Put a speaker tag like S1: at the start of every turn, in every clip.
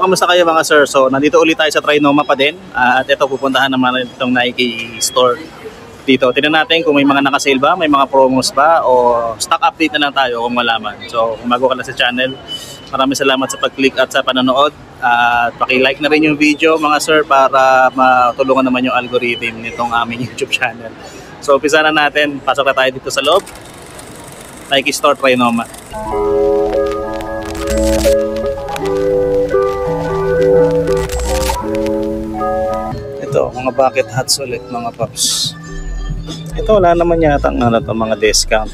S1: kamusta kayo mga sir? So, nandito ulit tayo sa Trinoma pa din. At ito, pupuntahan naman itong Nike store dito. Tingnan natin kung may mga nakasale ba, may mga promos ba, o stock update na lang tayo kung malaman. So, kung bago ka na sa channel, maraming salamat sa pag-click at sa panonood. At paki-like na rin yung video mga sir para matulungan naman yung algorithm nitong aming YouTube channel. So, umpisa na natin. Pasok na tayo dito sa loob. Nike store Trinoma. Ito, mga bucket hats ulit mga paps. Ito wala naman yata ang mga discount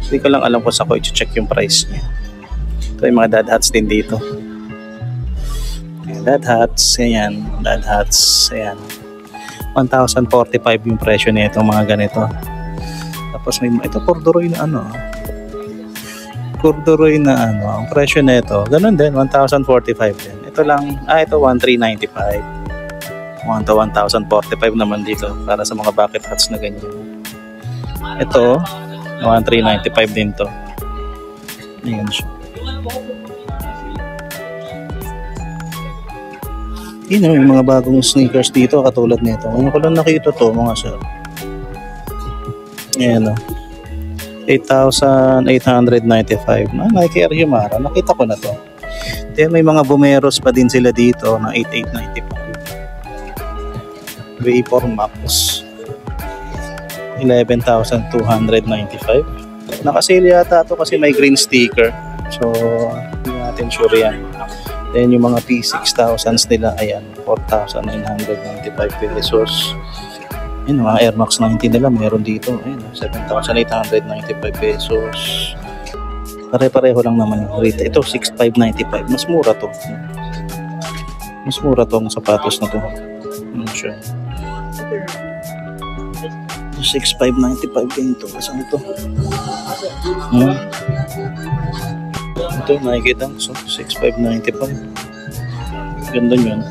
S1: Hindi ko lang alam kung saan ko i-check yung price niya. Ito yung mga dad hats din dito. Dad hats, ayan, dad hats, ayan. 1,045 yung presyo nito mga ganito. Tapos may ito corduroy na corduroy na ang presyo nito. Ganun din, 1,045 din. Ito lang, ito 1,395. 1,045 naman dito para sa mga bucket hats na ganyan. Ito 1,395 din to. Ayan siya. Yung mga bagong sneakers dito katulad nito. Ngayon ko lang nakita to mga sir. Ayan 8,895 na Nike Air Humara. Nakita ko na to. Then may mga Bumeros pa din sila dito na 8,895. V4 Max 11,295. Nakasale yata ito kasi may green sticker. So hindi natin sure yan. Then yung mga P6000s nila, ayan, 4,995 pesos. Yun, mga Air Max 90 nila meron dito, ayan, 7,895 pesos. Pare-pareho lang naman yung rate. Ito 6,595. Mas mura to. Mas mura to ang sapatos na to. Sure. 6,595 din ito. Saan ito? Ito, nakikita. So, 6,595. Ganda yun.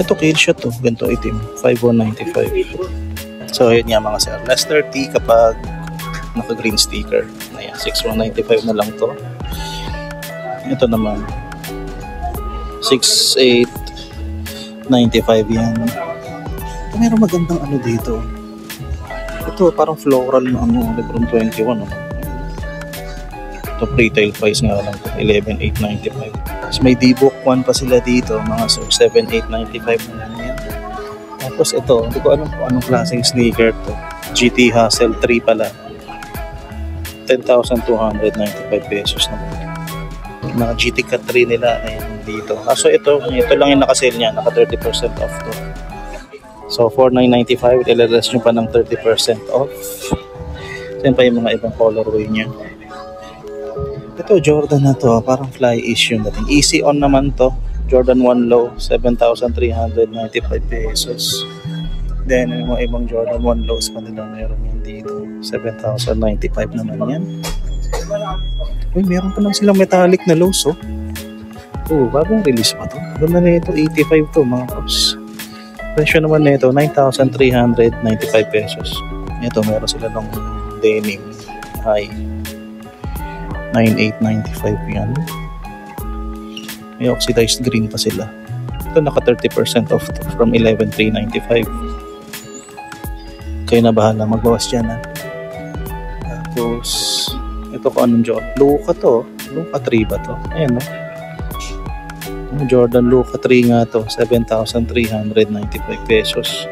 S1: Ito, Killshot to. Ganito itim. 5,195. So, yun nga mga sir. Less 30 kapag naka-green sticker. Ayan, 6,195 na lang to. Ito naman. 6,895 yan. Meron magandang dito. Ito parang floral na Lebron 21 Ito retail price nga lang to 11,895. Tapos may D-Book 1 pa sila dito mga sir, 7,895 na yan. Tapos ito, hindi ko alam kung anong klaseng sneaker to. GT Hustle 3 pala. 10,295 pesos naman. Mga GT Cat 3 nila ayan dito. So ito lang yung nakasale niya, naka 30% off to. So 4,995, ilalabas nyo pa ng 30% off. Saan pa yung mga ibang colorway niya. Ito Jordan na to, parang fly-ish yung dating. Easy on naman to. Jordan 1 low, 7,395 pesos. Then yung mga ibang Jordan 1 lows pa nila meron yan dito. 7,095 naman yan. Uy, meron pa lang silang metallic na lows bagong release pa to. Ganda na ito, 85 to mga pops. Presyo naman na ito, 9,395 pesos. Ito, meron sila ng denim high. 9,895 yan. May oxidized green pa sila. Ito, naka 30% off to, from 11,395. Kayo na bahala magbawas dyan Tapos, ito ko anong Jordan. Luka to. Luka 3 ba to? Ayan Jordan Luka 3 nga to, 7,395 pesos.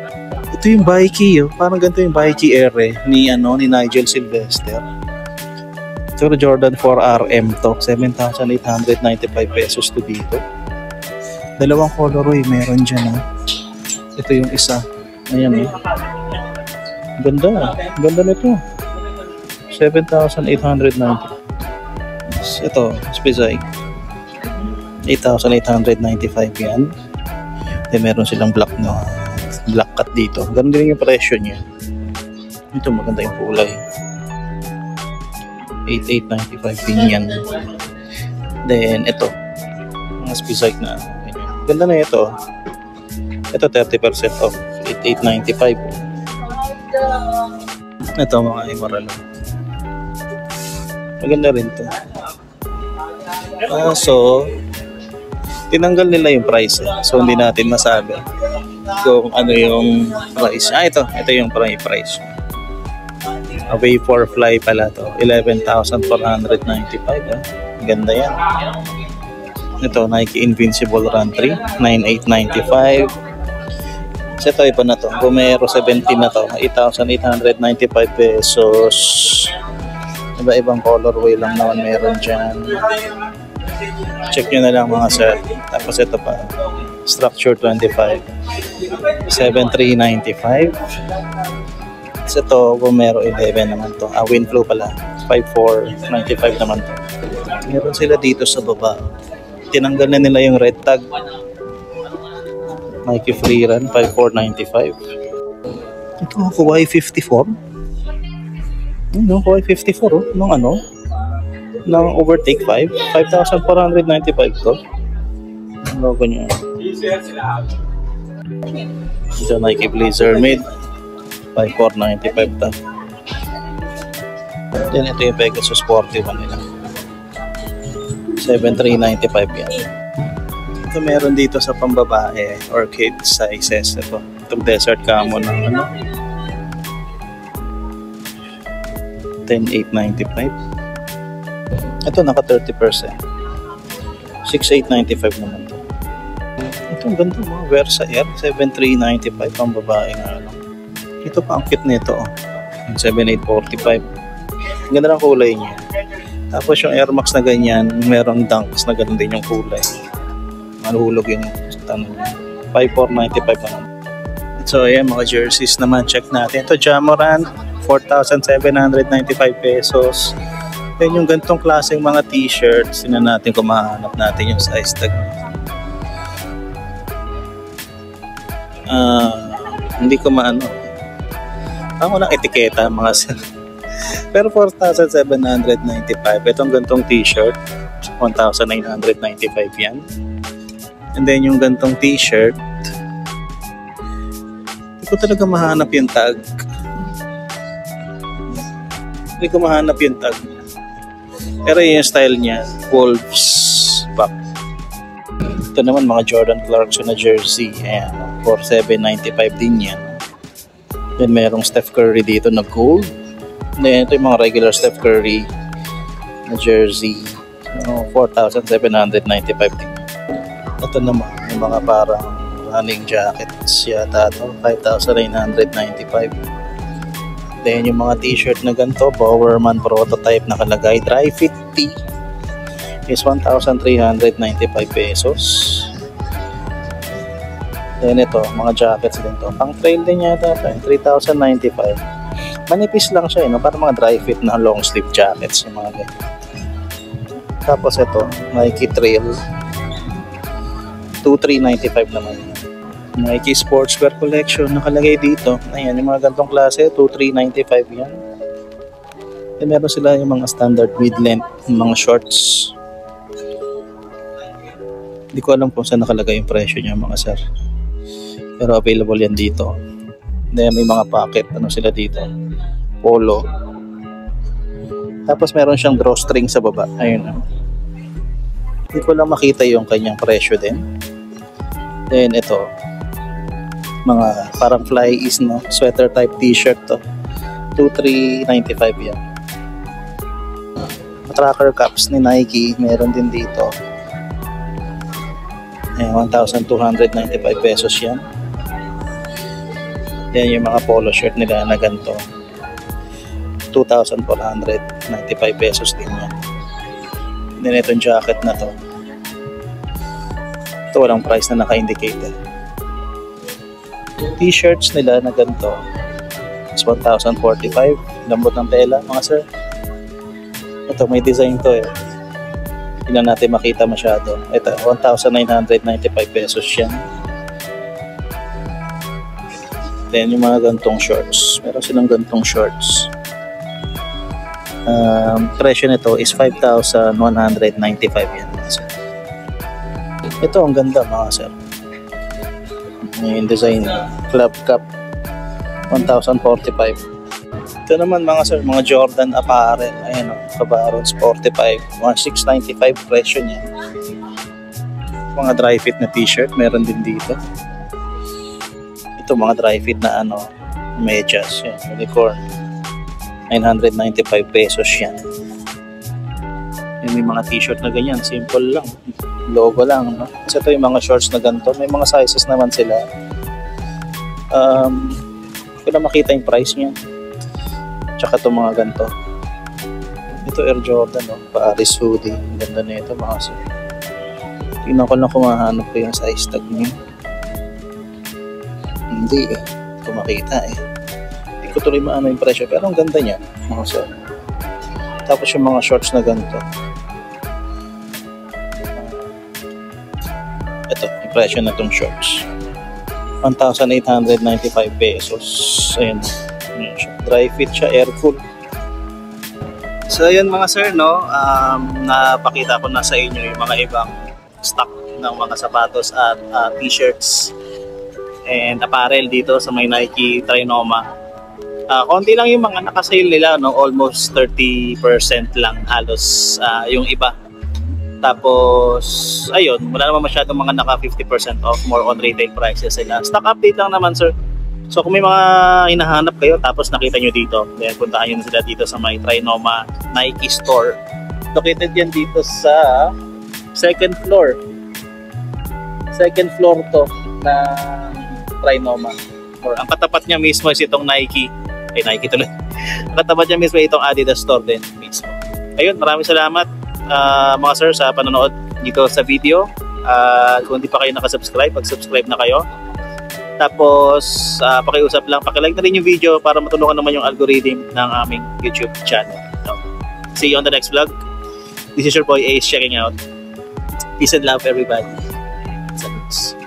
S1: Ito yung Bikey parang ganito yung Bikey Air ni Nigel Sylvester. Ito Jordan 4 RM to, 7,895 pesos to dito. Dalawang colorway meron dyan Ito yung isa. Ayan Ganda nito. 7,890. Ito, Spizike. 8,895 yan. Then meron silang black cut dito. Ganun din yung presyo niya. Ito maganda yung kulay. 8,895 din yan. Then ito, mga Spizike na ganda na ito. Ito 30% off, 8,895. Ito mga Emerald. Maganda rin to. So Tinanggal nila yung price eh. So hindi natin masabi kung ano yung price. Ito yung price. Away for fly pala to. 11,495 eh. Ganda yan. Ito, Nike Invincible Run 3, 9,895. So ito, iba na to. Vomero 17 na to, 8,895 pesos. Iba-ibang colorway lang naman meron dyan. Check nyo na lang mga sir. Tapos ito pa, Structure 25, 7,395. So ito, Vomero 11 naman to. Winflow pala, 5,495 naman to. Meron sila dito sa baba. Tinanggal na nila yung red tag. Nike Free Run 5,495. Ito Hawaii 54. Hawaii 54 oh. Nung overtake 5,495 to. Ang logo niya. Ito Nike Blazer Mid 5,495 to. Then ito yung Pegasus 41 nila. 7,395 yan. Ito meron dito sa pambabae or kids sizes. Itong Desert Camo ng 10,895. Ito naka 30%. 6,895 naman to. Ito ang ganda mo. Versa Air 7,395 pambabae nga lang. Ito pa ang cute nito. 7,845. Ang ganda ng kulay niya. Tapos yung Air Max na ganyan, merong Dunks na ganun din yung kulay. Maluhulog yung tanong niya. 5,495 naman. So ayan mga jerseys naman, check natin. Ito Jamorant, 4,795 pesos. Yan yung gantong klaseng mga t-shirts. Tingnan natin kung mahanap natin yung size tag. Hindi ko maano. Ang walang etiketa mga sir. Pero 4,795. Itong gantong t-shirt, 1,995 yan. And then yung gantong t-shirt, hindi ko talaga mahanap yung tag. Hindi ko mahanap yung tag. Pero yung style niya, Wolves back. Ito naman mga Jordan Clarkson na jersey. Ayan, 4,795 din yan. Then merong Steph Curry dito na gold. Then ito yung mga regular Steph Curry na jersey. 4,795 din. Ito naman, yung mga parang running jackets yata ito, 5,995. Then yung mga t-shirt na ganito, Bowerman prototype nakalagay, dry fit tee is 1,395 pesos. Then ito, mga jackets din to. Pang trail din yata ito, 3,095. Manipis lang siya, parang mga dry fit na long sleeve jackets yung mga ganyan. Tapos ito, Nike Trail 2,395 naman. Nike Sportswear Collection nakalagay dito. Ayan, yung mga gantong klase, 2,395 yan. And meron sila yung mga standard mid-length, mga shorts. Hindi ko alam kung saan nakalagay yung presyo niya mga sir. Pero available yan dito. Then may mga pocket, sila dito. Polo. Tapos meron siyang drawstring sa baba. Ayun. Hindi ko lang makita yung kanyang presyo din. Then ito, mga parang fly is sweater type t-shirt to. 2,395 yan. Tracker caps ni Nike, meron din dito. 1,295 pesos yan. Yan yung mga polo shirt nila na ganito. 2,495 pesos din yan. Then itong jacket na to. Ito walang price na naka-indicated. T-shirts nila na ganito is 1,045. Lambot ng tela mga sir. Ito may design to eh. Hindi na natin makita masyado. Ito 1,995 pesos yan. Then yung mga gantong shorts. Meron silang gantong shorts. Presyo nito is 5,195 yan mga sir. Ito ang ganda mga sir. Yung design club cap 1,045. Ito naman mga sir, mga Jordan apparel. Ayan o, Cabarons 45, 1,695 presyo niya. Mga dry fit na t-shirt, meron din dito. Ito mga dry fit na medyas, yan, unicorn. 995 pesos yan. May mga t-shirt na ganyan, simple lang. Logo lang, no? Kasi ito yung mga shorts na ganito. May mga sizes naman sila. Hindi ko na makita yung price niya. Tsaka ito mga ganito. Ito Air Jordan, no? Paris hoodie. Ang ganda na ito mga sir. Tingnan ko lang kung mahanap ko yung size tag niya. Hindi eh. Hindi ko makita eh. Hindi ko tuloy maano yung presyo. Pero ang ganda niya mga sir. Tapos yung mga shorts na ganito. Ito, yung presyo na itong shorts. 1,895 pesos. Ayun. Dry fit siya, air cool. So ayun mga sir, no, napakita ko na sa inyo yung mga ibang stock ng mga sapatos at t-shirts and apparel dito sa may Nike Trinoma. Konti lang yung mga nakasale nila, no, almost 30% lang halos yung iba. Tapos ayun, wala naman masyadong mga naka 50% off, more on retail prices sila. Stock update lang naman sir. So kung may mga hinahanap kayo tapos nakita nyo dito, then puntahan nyo na sila dito sa may Trinoma Nike Store. Located yan dito sa second floor. Second floor to na Trinoma. Or ang katapat niya mismo is itong Nike. Nike tuloy. Ang katapat niya mismo itong Adidas Store din mismo. Ayun, maraming salamat mga sir sa panonood dito sa video. Kung hindi pa kayo nakasubscribe, mag-subscribe na kayo. Tapos pakiusap lang, pakilike na rin yung video para matulungan naman yung algorithm ng aming YouTube channel. So, see you on the next vlog. This is your boy Ace checking out. Peace and love everybody. Saludos.